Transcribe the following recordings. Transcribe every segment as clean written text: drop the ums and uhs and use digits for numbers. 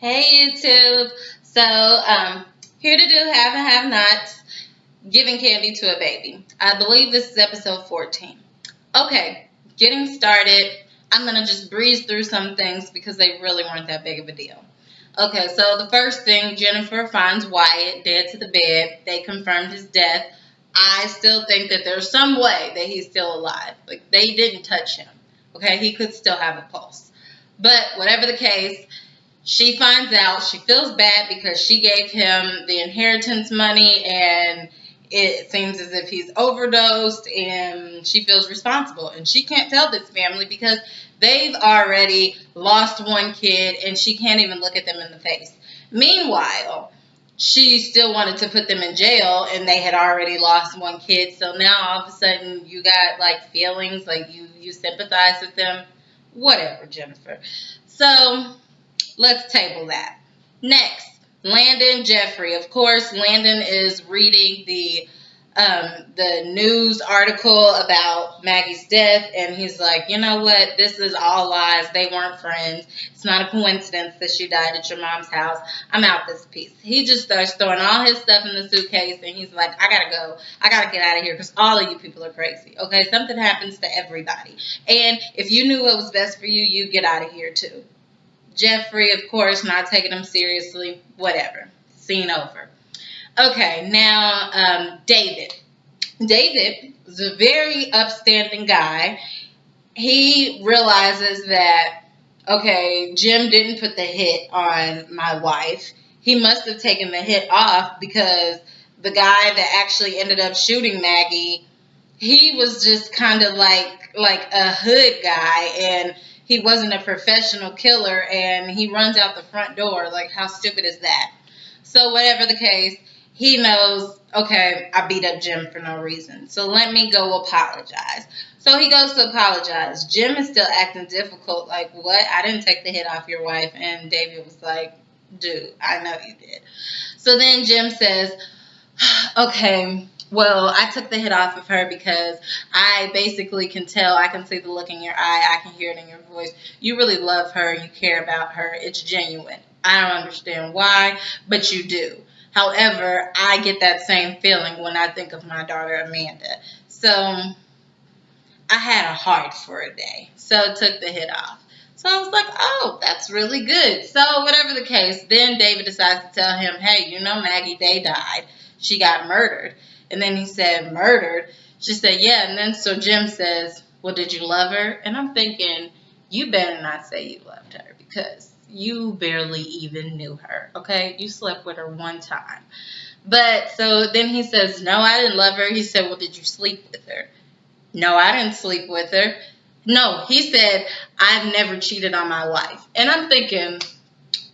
Hey YouTube. Here to do have and have nots, giving candy to a baby. I believe this is episode 14. Okay, getting started. I'm gonna just breeze through some things because they really weren't that big of a deal. Okay, so the first thing, Jennifer finds Wyatt dead to the bed. They confirmed his death. I still think that there's some way that he's still alive. Like, they didn't touch him. Okay, he could still have a pulse. But whatever the case, she finds out, she feels bad because she gave him the inheritance money and it seems as if he's overdosed, and she feels responsible. And she can't tell this family because they've already lost one kid and she can't even look at them in the face. Meanwhile, she still wanted to put them in jail and they had already lost one kid. So now all of a sudden you got like feelings, like you sympathize with them. Whatever, Jennifer. So let's table that. Next, Landon Jeffrey. Of course, Landon is reading the news article about Maggie's death, and he's like, you know what? This is all lies. They weren't friends. It's not a coincidence that she died at your mom's house. I'm out this piece. He just starts throwing all his stuff in the suitcase, and he's like, I gotta go. I gotta get out of here because all of you people are crazy. Okay, something happens to everybody, and if you knew what was best for you, you'd get out of here too. Jeffrey, of course, not taking him seriously. Whatever. Scene over. Okay, now David. David is a very upstanding guy. He realizes that, okay, Jim didn't put the hit on my wife. He must have taken the hit off because the guy that actually ended up shooting Maggie, he was just kind of like a hood guy, and he wasn't a professional killer, and he runs out the front door. Like, how stupid is that? So whatever the case, he knows, okay, I beat up Jim for no reason, so let me go apologize. So he goes to apologize. Jim is still acting difficult, like, what? I didn't take the hit off your wife. And David was like, dude, I know you did. So then Jim says, okay, well, I took the hit off of her because I basically can tell, I can see the look in your eye, I can hear it in your voice. You really love her, you care about her, it's genuine. I don't understand why, but you do. However, I get that same feeling when I think of my daughter Amanda. So I had a heart for a day, so took the hit off. So I was like, oh, that's really good. So whatever the case, then David decides to tell him, hey, you know Maggie Day died. She got murdered. And then he said, murdered? She said, yeah. And then so Jim says, well, did you love her? And I'm thinking, you better not say you loved her because you barely even knew her, okay? You slept with her one time. But so then he says, no, I didn't love her. He said, well, did you sleep with her? No, I didn't sleep with her. No, he said, I've never cheated on my wife. And I'm thinking,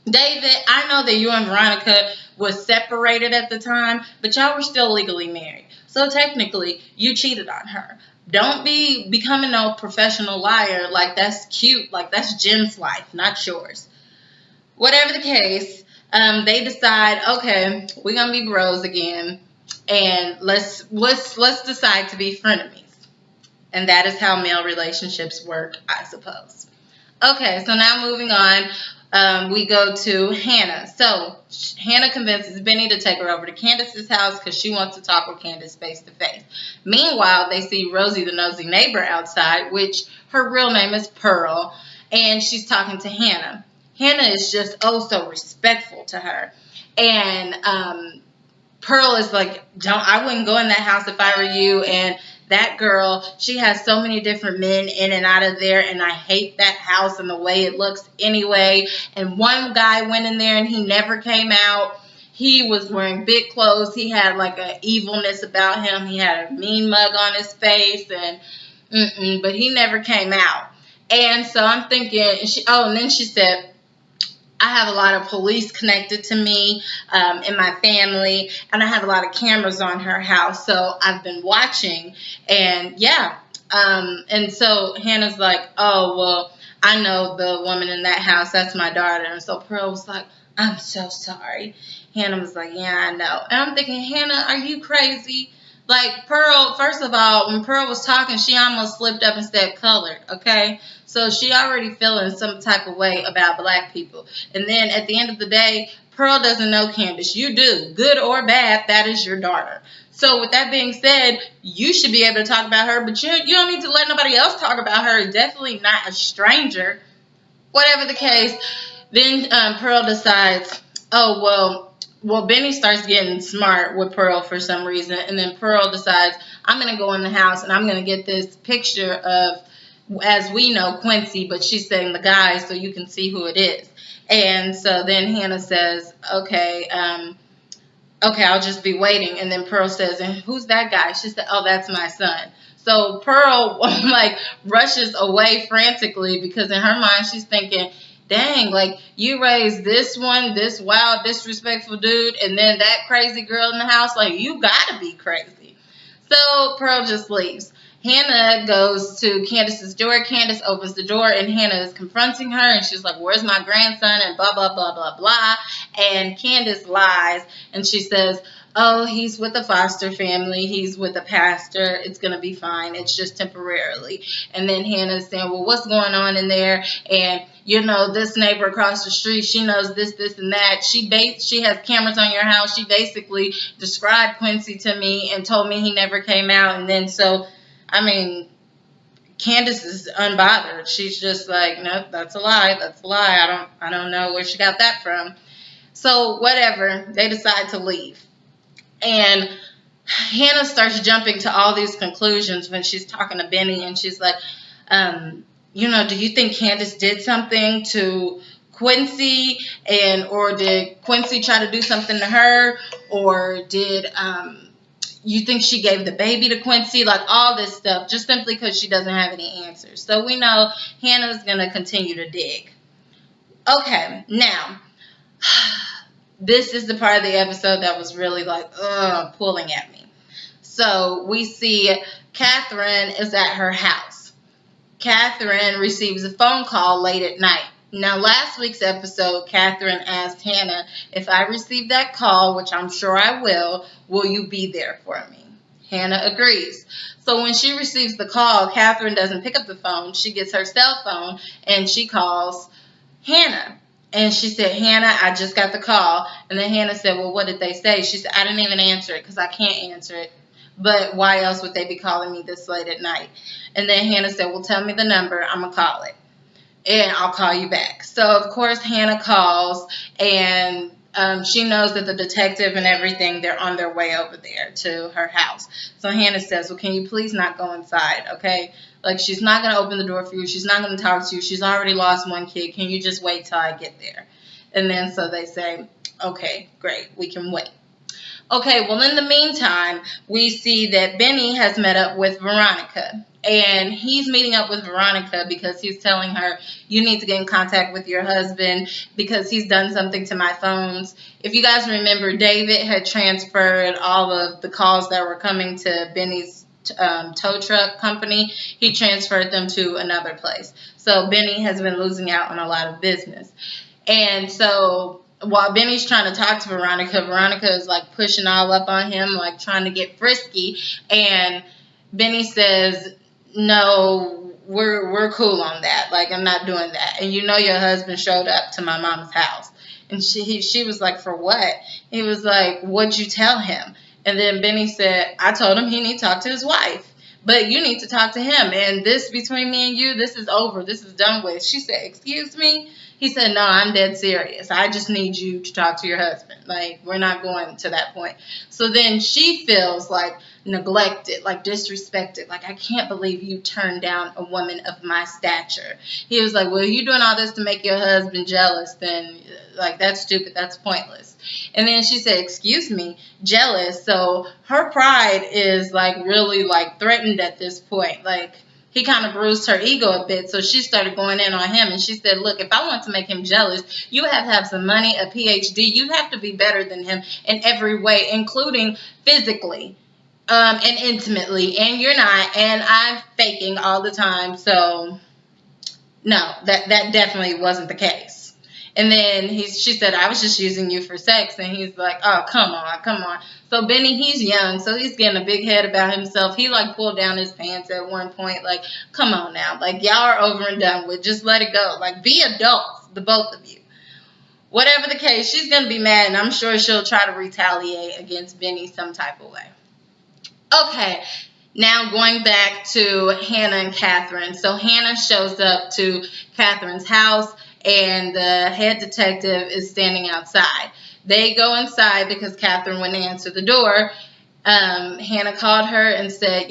David, I know that you and Veronica was separated at the time, but y'all were still legally married. So technically, you cheated on her. Don't be becoming no professional liar like that's cute, like that's Jim's life, not yours. Whatever the case, they decide, okay, we're gonna be bros again, and let's decide to be frenemies. And that is how male relationships work, I suppose. Okay, so now moving on, we go to Hannah. So Hannah convinces Benny to take her over to Candace's house because she wants to talk with Candace face to face. Meanwhile, they see Rosie the nosy neighbor outside, which her real name is Pearl, and she's talking to Hannah. Hannah is just oh so respectful to her, and Pearl is like, I wouldn't go in that house if I were you. And that girl, she has so many different men in and out of there, and I hate that house and the way it looks anyway. And one guy went in there and he never came out. He was wearing big clothes. He had like an evilness about him. He had a mean mug on his face, and but he never came out. And so I'm thinking, and then she said, I have a lot of police connected to me in my family, and I have a lot of cameras on her house, so I've been watching, and yeah. And so Hannah's like, oh, well, I know the woman in that house. That's my daughter. And so Pearl was like, I'm so sorry. Hannah was like, yeah, I know. And I'm thinking, Hannah, are you crazy? Like Pearl, first of all, when Pearl was talking, she almost slipped up and said colored, okay? So she already feeling some type of way about black people. And then at the end of the day, Pearl doesn't know Candace. You do. Good or bad, that is your daughter. So with that being said, you should be able to talk about her, but you don't need to let nobody else talk about her. Definitely not a stranger. Whatever the case, then Pearl decides, oh, well, Benny starts getting smart with Pearl for some reason, and then Pearl decides, I'm going to go in the house and I'm going to get this picture of, as we know, Quincy, but she's saying the guy so you can see who it is. And so then Hannah says, okay, I'll just be waiting. And then Pearl says, and who's that guy? She said, oh, that's my son. So Pearl like rushes away frantically because in her mind she's thinking, dang, like you raised this one, this wild, disrespectful dude, and then that crazy girl in the house, like you gotta be crazy. So Pearl just leaves. Hannah goes to Candace's door. Candace opens the door and Hannah is confronting her and she's like, where's my grandson? And blah, blah, blah, blah, blah. And Candace lies and she says, oh, he's with a foster family. He's with a pastor. It's going to be fine. It's just temporarily. And then Hannah's saying, well, what's going on in there? And, you know, this neighbor across the street, she knows this, and that. She has cameras on your house. She basically described Quincy to me and told me he never came out. And then so, I mean, Candace is unbothered. She's just like, nope, that's a lie. That's a lie. I don't know where she got that from. So whatever, they decide to leave. And Hannah starts jumping to all these conclusions when she's talking to Benny, and she's like, you know, do you think Candace did something to Quincy, or did Quincy try to do something to her, or did you think she gave the baby to Quincy? Like all this stuff, just simply because she doesn't have any answers. So we know Hannah's going to continue to dig. Okay, now this is the part of the episode that was really like, pulling at me. So we see Catherine is at her house. Catherine receives a phone call late at night. Now, last week's episode, Catherine asked Hannah, if I receive that call, which I'm sure I will you be there for me? Hannah agrees. So when she receives the call, Catherine doesn't pick up the phone. She gets her cell phone and she calls Hannah. And she said, Hannah, I just got the call. And then Hannah said, well, what did they say? She said, I didn't even answer it because I can't answer it. But why else would they be calling me this late at night? And then Hannah said, well, tell me the number. I'm going to call it. And I'll call you back. So, of course, Hannah calls. And she knows that the detective and everything, they're on their way over there to her house. So Hannah says, well, can you please not go inside, okay? Like, she's not going to open the door for you. She's not going to talk to you. She's already lost one kid. Can you just wait till I get there? And then so they say, okay, great. We can wait. Okay, well, in the meantime, we see that Benny has met up with Veronica. And he's meeting up with Veronica because he's telling her, you need to get in contact with your husband because he's done something to my phones. If you guys remember, David had transferred all of the calls that were coming to Benny's tow truck company. He transferred them to another place. So Benny has been losing out on a lot of business. And so while Benny's trying to talk to Veronica, Veronica is like pushing all up on him, like trying to get frisky. And Benny says, no, we're cool on that. Like, I'm not doing that. And you know your husband showed up to my mom's house. And she was like, for what? He was like, what'd you tell him? And then Benny said, I told him he need to talk to his wife. But you need to talk to him. And this, between me and you, this is over. This is done with. She said, excuse me? He said, no, I'm dead serious. I just need you to talk to your husband. Like, we're not going to that point. So then she feels like neglected, like disrespected. Like, I can't believe you turned down a woman of my stature. He was like, well, you doing all this to make your husband jealous, then, like, that's stupid. That's pointless. And then she said, excuse me, jealous. So her pride is, like, really, like, threatened at this point. Like, he kind of bruised her ego a bit, so she started going in on him, and she said, look, if I want to make him jealous, you have to have some money, a PhD. You have to be better than him in every way, including physically and intimately, and you're not, and I'm faking all the time, so no, that definitely wasn't the case. And then she said, I was just using you for sex. And he's like, oh, come on, come on. So Benny, he's young, so he's getting a big head about himself. He like pulled down his pants at one point. Like, come on now. Like, y'all are over and done with. Just let it go. Like, be adults, the both of you. Whatever the case, she's going to be mad, and I'm sure she'll try to retaliate against Benny some type of way. Okay, now going back to Hannah and Catherine. So Hannah shows up to Catherine's house, and the head detective is standing outside. They go inside because Catherine wouldn't answer the door. Hannah called her and said,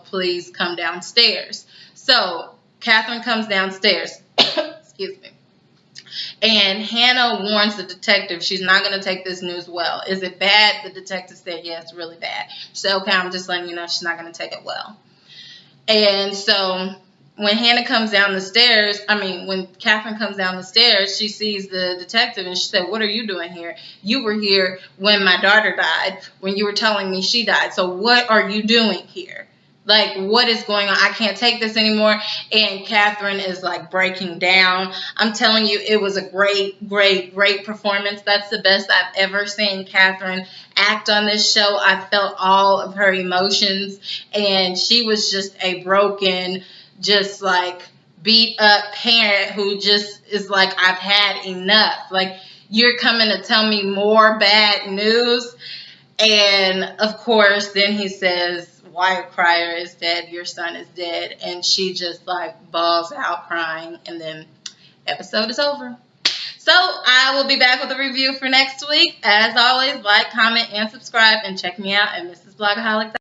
please come downstairs. So Catherine comes downstairs. Excuse me. And Hannah warns the detective she's not going to take this news well. Is it bad? The detective said, yes, really bad. She said, okay, I'm just letting you know she's not going to take it well. And so when Hannah comes down the stairs, when Catherine comes down the stairs, she sees the detective and she said, what are you doing here? You were here when my daughter died, when you were telling me she died. So what are you doing here? Like, what is going on? I can't take this anymore. And Catherine is like breaking down. I'm telling you, it was a great, great, great performance. That's the best I've ever seen Catherine act on this show. I felt all of her emotions, and she was just a broken, just like beat up parent who just is like, I've had enough. Like, you're coming to tell me more bad news. And of course, then he says, Wyatt Cryer is dead, your son is dead, and she just like bawls out crying, and then episode is over. So I will be back with a review for next week. As always, like, comment, and subscribe, and check me out at Mrs. Blogaholic.